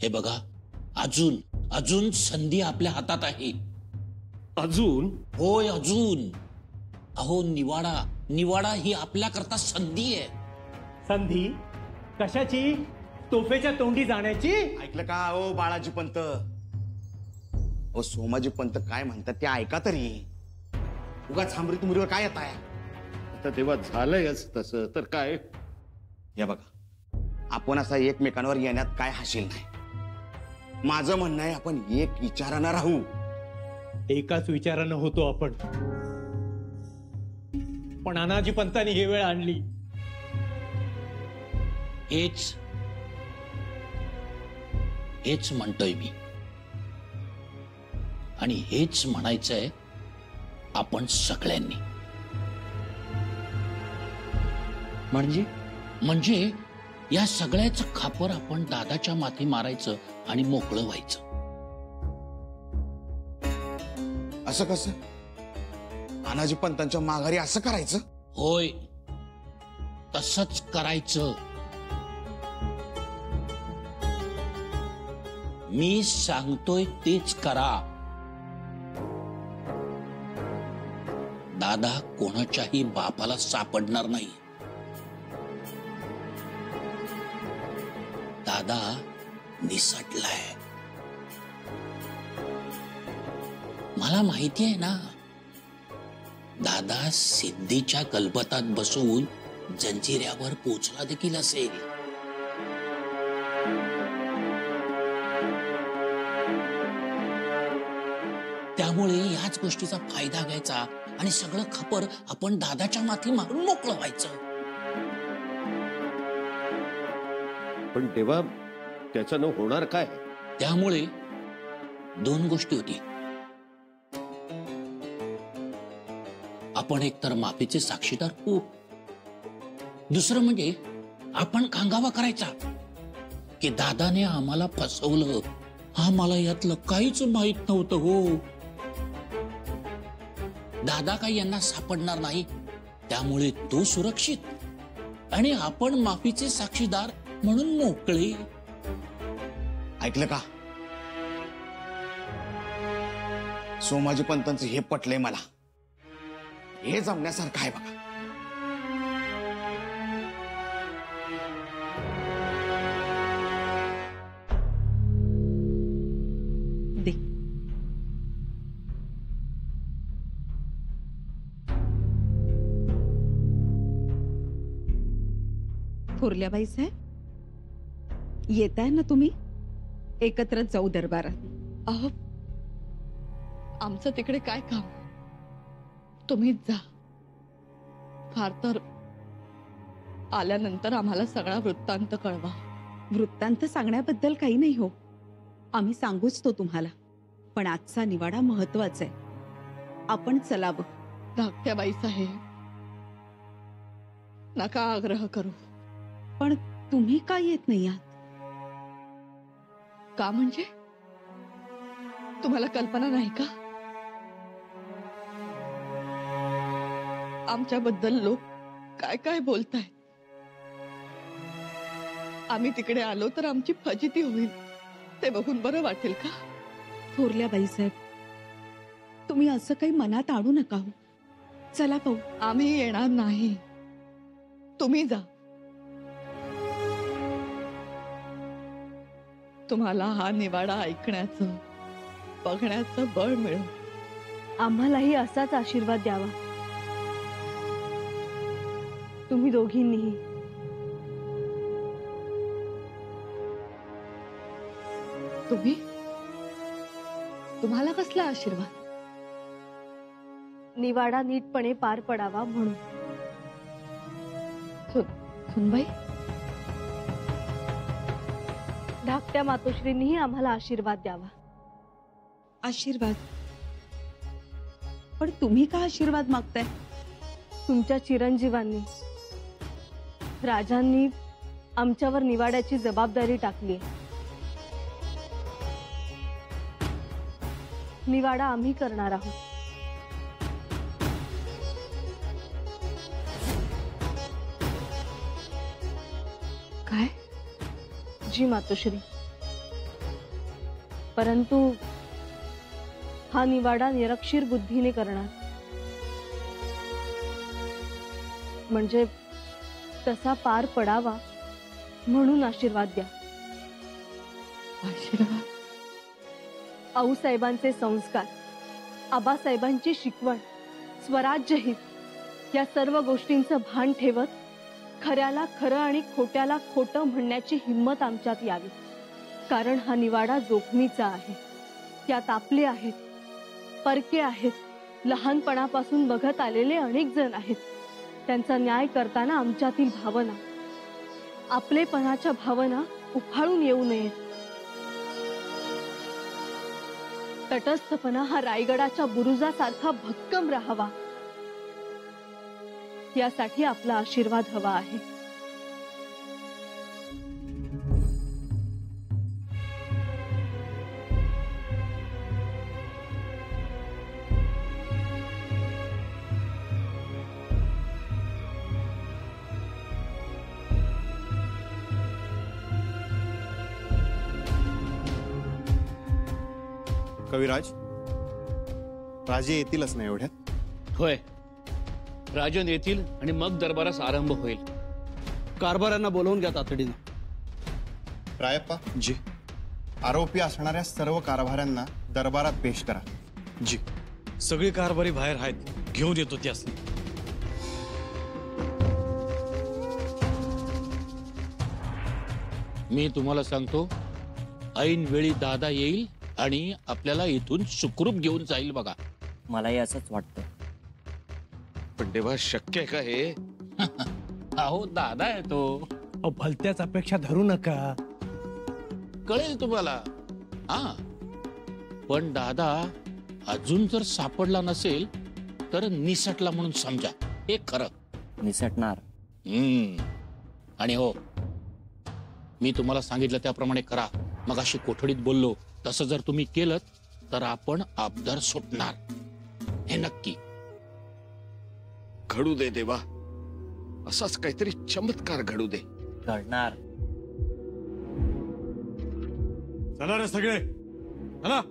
हे बघा, अजून अजून संधी आपल्या हातात आहे. अजून? होय, अजून. अहो, निवाडा ही आपल्याकरता संधी आहे. संधी कशाची? तोफेच्या तोंडी जाण्याची? ऐकलं का ओ बाळाजी पंत? ओ सोमाजी पंत काय म्हणतात ते ऐका तरी. उगाच थांबरी तुमरीवर काय येत आहे? आता तेव्हा झालंयच तसं तर काय. हे बघा, आपण असा एकमेकांवर येण्यात काय हाशील नाही. माझं म्हणणं आहे आपण एक विचारानं राहू. एकाच विचारानं होतो आपण, पण अनाजी पंतांनी ही वेळ आणली. हेच म्हणतोय मी, आणि हेच म्हणायचंय आपण सगळ्यांनी. म्हणजे या सगळ्याचं खापर आपण दादाच्या माथी मारायचं आणि मोकळं व्हायचं. असं कसं? अनाजी पंतांच्या माघारी असं करायचं? होय, तसंच करायचं. मी सांगतोय तेच करा. दादा कोणाच्याही बापाला सापडणार नाही. दादा निसटलाय. मला माहिती आहे ना, दादा सिद्धीच्या गलबतात बसून जंजिऱ्यावर पोचला देखील असेल. त्यामुळे याच गोष्टीचा फायदा घ्यायचा आणि सगळं खापर आपण दादाच्या माथी मारून मोकळं व्हायचं. पण तेव्हा त्याच्यानं होणार काय? त्यामुळे दोन गोष्टी होती. आपण एकतर माफीचे साक्षीदार होऊ, दुसरं म्हणजे आपण कांगावा करायचा की दादाने आम्हाला फसवलं, आम्हाला यातलं काहीच माहित नव्हतं. हो, दादा काही यांना सापडणार नाही, त्यामुळे तो सुरक्षित आणि आपण माफीचे साक्षीदार म्हणून मोकळे. ऐकलं का? सोमाजी पंतांचं हे पटलंय मला. हे जमण्यासारखं आहे बघा. दे. थोरल्याबाई साहेब, येताय ना तुम्ही? एकत्र जाऊ दरबारात. अहो, आमचं तिकडे काय काम? तुम्हीच जा. फार तर आल्यानंतर आम्हाला सगळा वृत्तांत कळवा. वृत्तांत सांगण्याबद्दल काही नाही हो, आम्ही सांगूच तो तुम्हाला. पण आजचा निवाडा महत्वाचा आहे, आपण चलावं. धाकट्या बाई साहेब, नका आग्रह करू. पण तुम्ही का येत नाही आहात? का म्हणजे? तुम्हाला कल्पना नाही का? आमच्याबद्दल लोक काय काय बोलताय. आम्ही तिकडे आलो तर आमची फजिती होईल, ते बघून बरं वाटेल का? थोरल्या बाईसाहेब, तुम्ही असं काही मनात आणू नका हो. चला पाहू. आम्ही येणार नाही, तुम्ही जा. तुम्हाला हा निवाडा ऐकण्याचं बघण्याचं बळ मिळो. आम्हालाही असाच आशीर्वाद द्यावा तुम्ही दोघींनीही. तुम्हाला कसला आशीर्वाद? निवाडा नीटपणे पार पडावा म्हणून. सुनबाई, धाकट्या मातोश्रींनीही आम्हाला आशीर्वाद द्यावा. आशीर्वाद? पण तुम्ही का आशीर्वाद मागताय? तुमच्या चिरंजीवांनी, राजांनी आमच्यावर निवाड्याची जबाबदारी टाकली. निवाडा आम्ही करणार आहोत. काय? जी मातोश्री, परंतु हा निवाडा निरक्षीर बुद्धीने करणार, म्हणजे तसा पार पडावा म्हणून आशीर्वाद द्या. आशीर्वाद? आऊसाहेबांचे संस्कार, आबासाहेबांची शिकवण, स्वराज्य हित या सर्व गोष्टींचं भान ठेवत खऱ्याला खरं आणि खोट्याला खोटं म्हणण्याची हिंमत आमच्यात यावी. कारण हा निवाडा जोखमीचा आहे. त्यात आपले आहेत, परके आहेत, लहानपणापासून बघत आलेले अनेक जण आहेत. त्यांचा न्याय करताना आमच्यातील भावना, आपलेपणाच्या भावना उफाळून येऊ नयेत. तटस्थपणा हा रायगडाच्या बुरुजासारखा भक्कम राहावा, यासाठी आपला आशीर्वाद हवा आहे. कविराज, राजे येतीलच ना एवढ्यात? होय, राजन येतील आणि मग दरबारास आरंभ होईल. कारभारांना बोलवून घ्या तातडीने. रायप्पा जी. आरोपी असणाऱ्या सर्व कारभाऱ्यांना दरबारात पेश करा. जी. सगळी कारभारी बाहेर आहेत, घेऊन येतो त्यास. मी तुम्हाला सांगतो, ऐन वेळी दादा येईल आणि आपल्याला इथून सुखरूप घेऊन जाईल बघा. मलाही असंच वाटतं. पण तेव्हा शक्य आहे का हे? अहो दादा आहे तो. भलत्याच अपेक्षा धरू नका, कळेल तुम्हाला. हा, पण दादा अजून जर सापडला नसेल तर निसटला म्हणून समजा. हे खरं. निसटणार. आणि हो, मी तुम्हाला सांगितलं त्याप्रमाणे करा. मग अशी कोठडीत बोललो तसं जर तुम्ही केलं तर आपण अबदर सुटणार, हे नक्की. घडू दे देवा, असाच काहीतरी चमत्कार घडू दे. घडणार. चला रे सगळे, चला.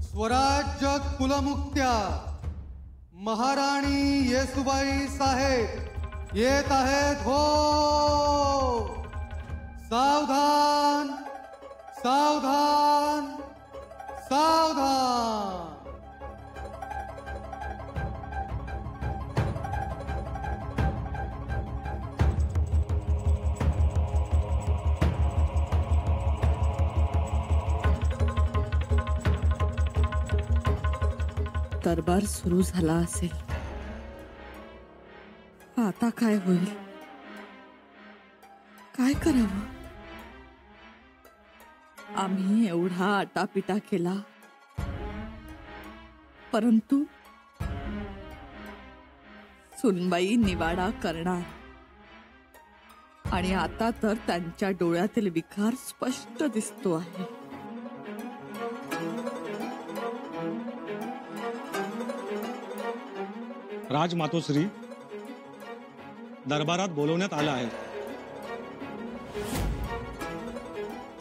स्वराज्य कुलमुक्त्या महाराणी येसुबाई साहेब येत आहेत हो. सावधान सावधान सावधान. दरबार सुरू झाला असेल, आता काय होईल? काय करावं? आम्ही एवढा आटापिटा केला, परंतु सुनबाई निवाडा करणार आणि आता तर त्यांच्या डोळ्यातील विकार स्पष्ट दिसतो आहे. राजमातोश्री, दरबारात बोलवण्यात आलं आहे.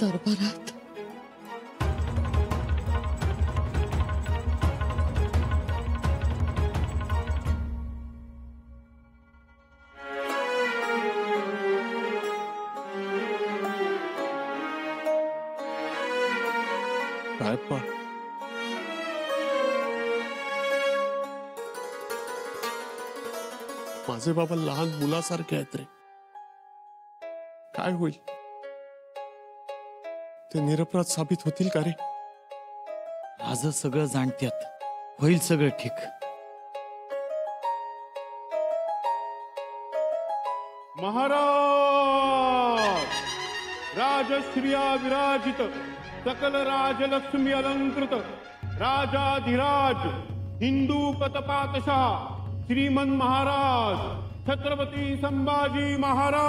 दरबारात? रायप्पा, माझे बाबा लहान मुलासारखे आहेत रे. काय होईल? ते निरपराध साबित होतील का रे? आज सगळं जाणत्यात, होईल सगळं ठीक. महाराज राजश्रिया विराजित सकल राजलक्ष्मी अलंकृत राजाधिराज हिंदू कतपातशाह श्रीमन महाराज छत्रपती संभाजी महाराज.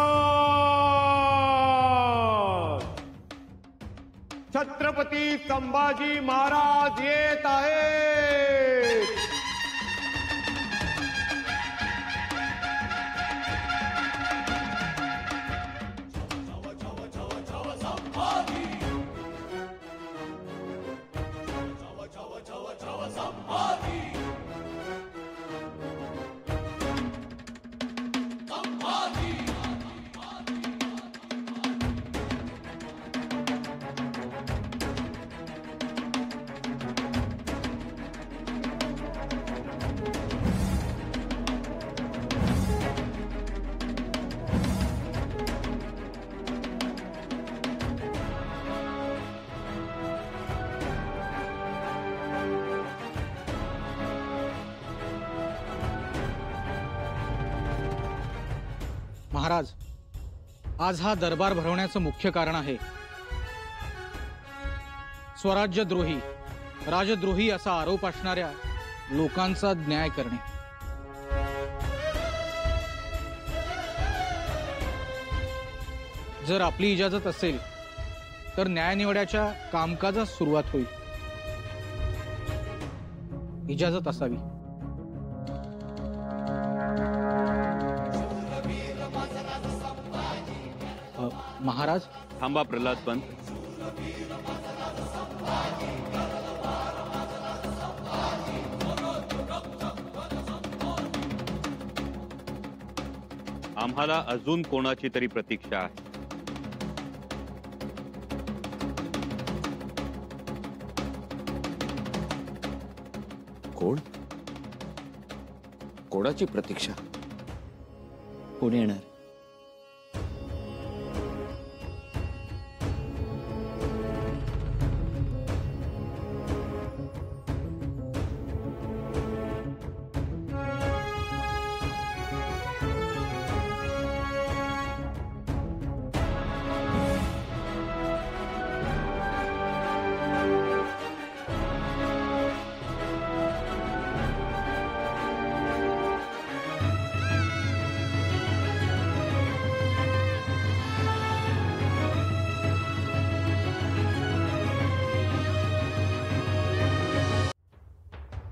छत्रपती संभाजी महाराज येत आहेत. महाराज, आज हा दरबार भरवण्याचं मुख्य कारण आहे स्वराज्यद्रोही, राजद्रोही असा आरोप असणाऱ्या लोकांचा न्याय करणे. जर आपली इजाजत असेल तर न्यायनिवाड्याच्या कामकाजास सुरुवात होईल. इजाजत असावी. महाराज, थांबा प्रल्हाद पंत. आम्हाला अजून कोणाची तरी प्रतीक्षा आहे. कोण? कोणाची प्रतीक्षा? कोण येणार?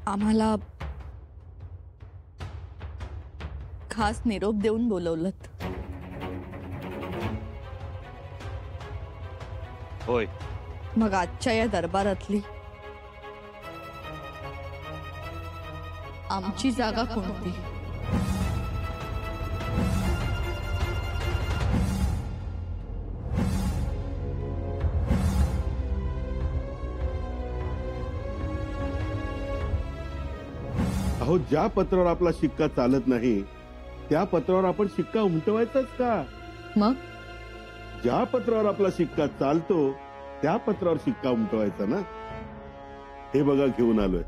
आम्हाला खास निरोप देऊन बोलवलत. होय. मग आजच्या या दरबारातली आमची जागा कोणती? अहो, ज्या पत्रावर आपला शिक्का चालत नाही त्या पत्रावर आपण शिक्का उमटवायचाच का? मग ज्या पत्रावर आपला शिक्का चालतो त्या पत्रावर शिक्का उमटवायचा ना. हे बघा, घेऊन आलोय.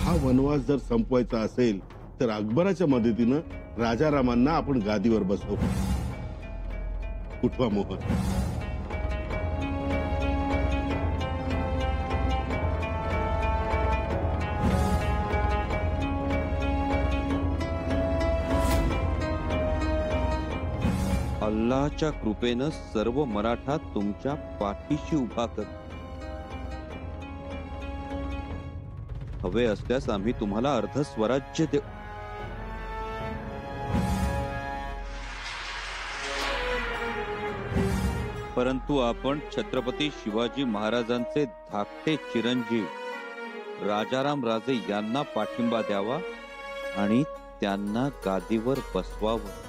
हा वनवास जर संपवायचा असेल तर अकबराच्या मदतीनं राजारामांना आपण गादीवर बसवू. उठवा मोहन. अल्लाच्या कृपेनं सर्व मराठा तुमच्या पाठीशी उभा कर. हवे असल्यास आम्ही तुम्हाला अर्ध स्वराज्य देऊ. परंतु आपण छत्रपती शिवाजी महाराजांचे धाकटे चिरंजीव राजाराम राजे यांना पाठिंबा द्यावा आणि त्यांना गादीवर बसवावं.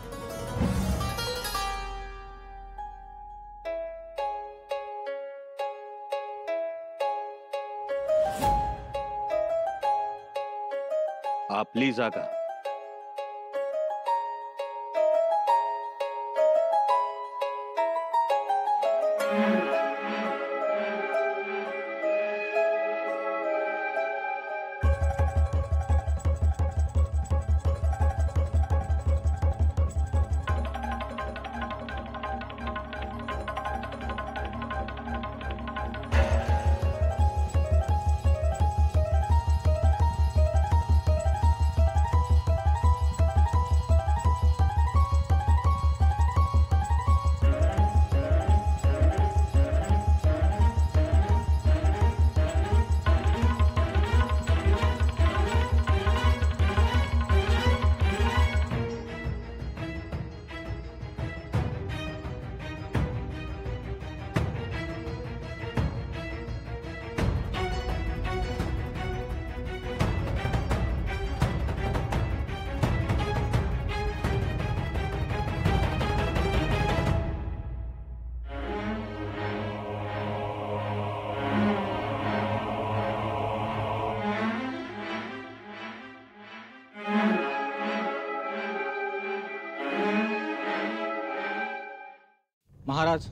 आपली जागा. महाराज,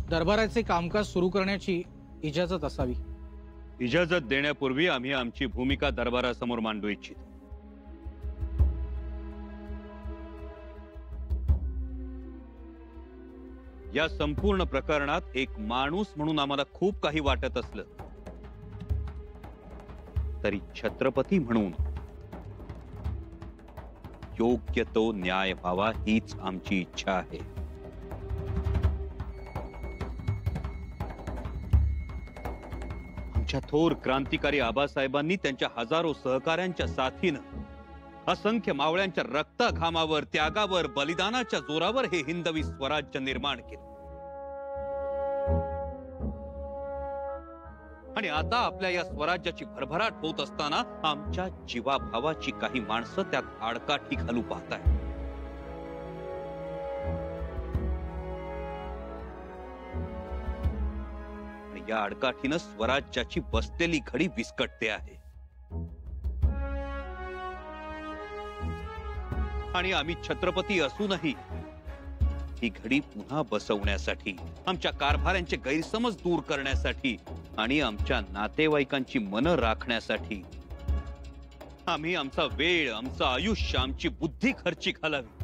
दरबाराचे कामकाज सुरू करण्याची इजाजत असावी. इजाजत देण्यापूर्वी आम्ही आमची भूमिका दरबारासमोर मांडू इच्छितो. या संपूर्ण प्रकरणात एक माणूस म्हणून आम्हाला खूप काही वाटत असलं तरी छत्रपती म्हणून योग्य तो न्याय व्हावा हीच आमची इच्छा आहे. आमच्या थोर क्रांतिकारी आबासाहेबांनी त्यांच्या हजारो सहकाऱ्यांच्या साथीनं असंख्य मावळ्यांच्या रक्तघामावर, त्यागावर, बलिदानाच्या जोरावर हे हिंदवी स्वराज्य निर्माण केले. आणि आता आपल्या या स्वराज्याची भरभराट होत असताना आमच्या जीवाभावाची काही माणसं त्यात आडकाठी घालू पाहताय. आणि या आडकाठीनं स्वराज्याची बसलेली घडी विस्कटते आहे. आणि आम्ही छत्रपती असूनही ही घडी पुन्हा बसवण्यासाठी, आमच्या कारभाऱ्यांचे गैरसमज दूर करण्यासाठी आणि आमच्या नातेवाईकांची मनं राखण्यासाठी आम्ही आमचा वेळ, आमचं आयुष्य, आमची बुद्धी खर्ची घालावी.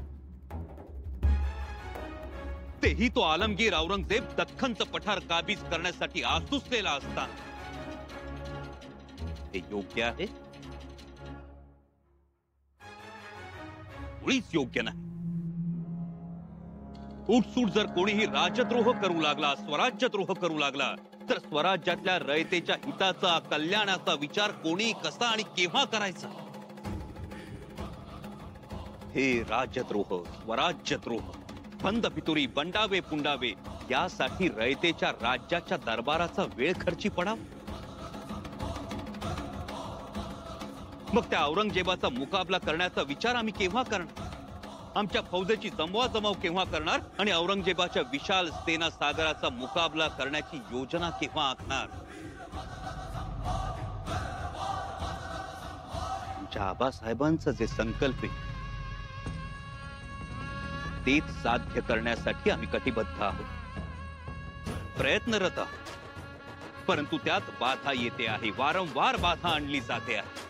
तेही तो आलमगीर औरंगजेब दख्खनचं पठार काबीज करण्यासाठी आसुसलेला असताना. ते योग्य आहे? मुळीच योग्य नाही. उठसूट जर कोणीही राजद्रोह करू लागला, स्वराज्यद्रोह करू लागला, तर स्वराज्यातल्या रयतेच्या हिताचा, कल्याणाचा विचार कोणी, कसा आणि केव्हा करायचा? हे राजद्रोह, स्वराज्यद्रोह, बंद भितुरी, बंडावे पुंडावे यासाठी रयतेच्या राज्याच्या दरबाराचा वेळ खर्ची पडावा. मग त्या औरंगजेबाचा मुकाबला करण्याचा विचार आम्ही केव्हा करणार? आमच्या फौजेची जमवाजमाव केव्हा करणार? आणि औरंगजेबाच्या विशाल सेना सागराचा मुकाबला करण्याची योजना केव्हा आखणार? आमच्या आबासाहेबांचं जे संकल्प आहे तेच साध्य करण्यासाठी आम्ही कटिबद्ध आहोत, प्रयत्नरत आहोत. परंतु त्यात बाधा येते आहे, वारंवार बाधा आणली जाते आहे.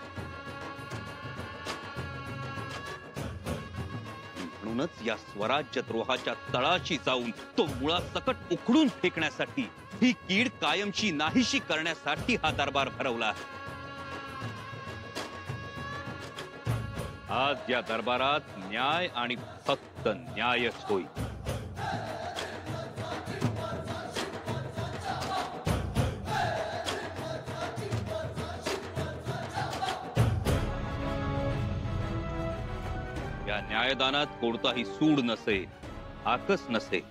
म्हणूनच या स्वराज्यद्रोहाच्या तळाशी जाऊन तो मुळासकट उखडून फेकण्यासाठी, ही कीड कायमची नाहीशी करण्यासाठी हा दरबार भरवला आहे. आज या दरबारात न्याय आणि फक्त न्यायच होईल. या न्यायदानात कोणताही सूड नसेल, आकस नसेल,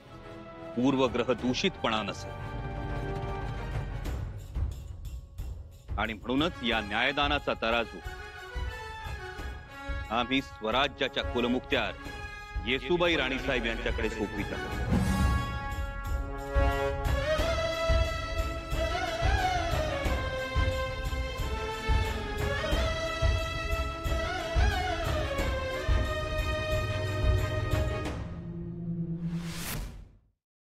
पूर्वग्रह दूषितपणा नसेल. आणि म्हणूनच या न्यायदानाचा तराजू आम्ही स्वराज्याच्या कुलमुखत्यार येसूबाई राणीसाहेब यांच्याकडे सोपवित आहोत.